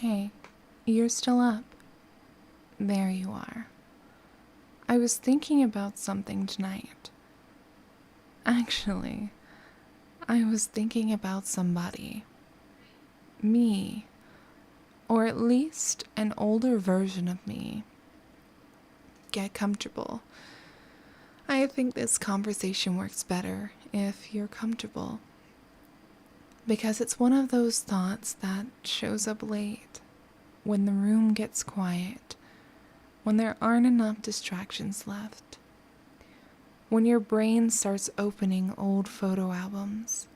Hey, you're still up. There you are. I was thinking about something tonight. Actually, I was thinking about somebody. Me. Or at least an older version of me. Get comfortable. I think this conversation works better if you're comfortable. Because it's one of those thoughts that shows up late, when the room gets quiet, when there aren't enough distractions left, when your brain starts opening old photo albums.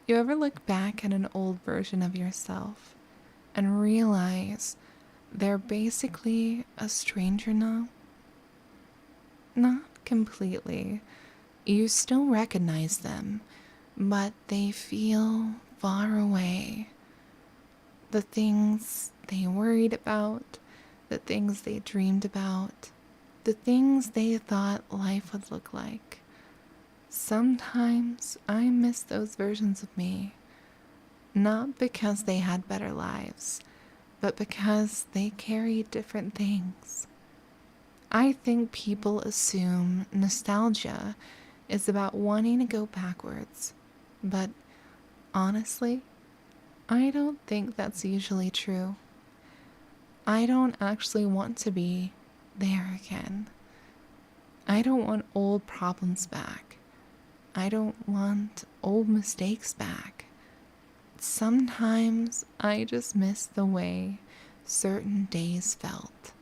You ever look back at an old version of yourself and realize they're basically a stranger now? Not completely. You still recognize them, but they feel far away. The things they worried about, the things they dreamed about, the things they thought life would look like. Sometimes I miss those versions of me, not because they had better lives, but because they carried different things. I think people assume nostalgia is about wanting to go backwards, but honestly, I don't think that's usually true. I don't actually want to be there again. I don't want old problems back. I don't want old mistakes back. Sometimes I just miss the way certain days felt,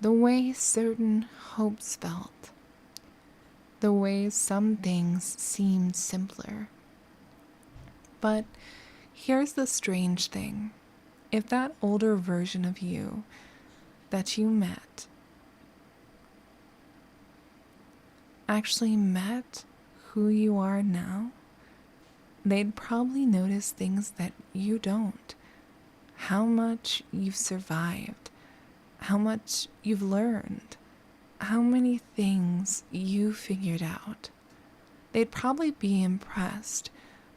the way certain hopes felt, the way some things seemed simpler. But here's the strange thing. If that older version of you that you met actually met who you are now, they'd probably notice things that you don't. How much you've survived, how much you've learned, how many things you figured out. They'd probably be impressed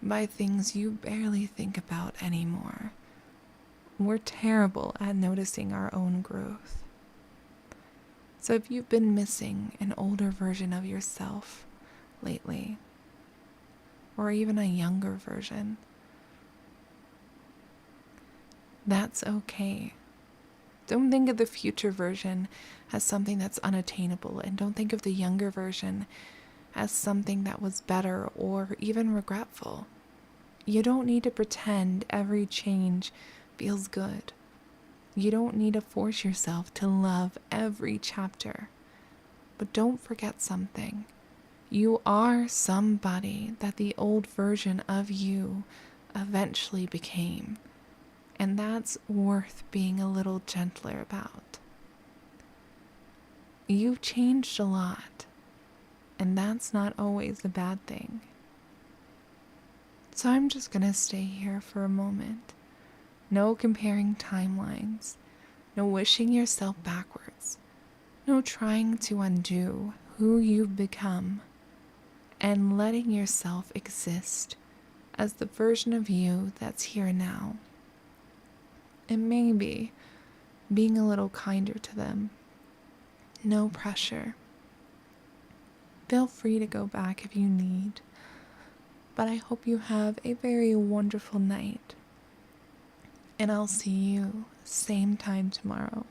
by things you barely think about anymore. We're terrible at noticing our own growth. So if you've been missing an older version of yourself lately, or even a younger version, that's okay. Don't think of the future version as something that's unattainable, and don't think of the younger version as something that was better or even regretful. You don't need to pretend every change feels good. You don't need to force yourself to love every chapter. But don't forget something. You are somebody that the old version of you eventually became. And that's worth being a little gentler about. You've changed a lot, and that's not always a bad thing. So I'm just gonna stay here for a moment. No comparing timelines, no wishing yourself backwards, no trying to undo who you've become, and letting yourself exist as the version of you that's here now. And maybe being a little kinder to them. No pressure. Feel free to go back if you need, but I hope you have a very wonderful night. And I'll see you same time tomorrow.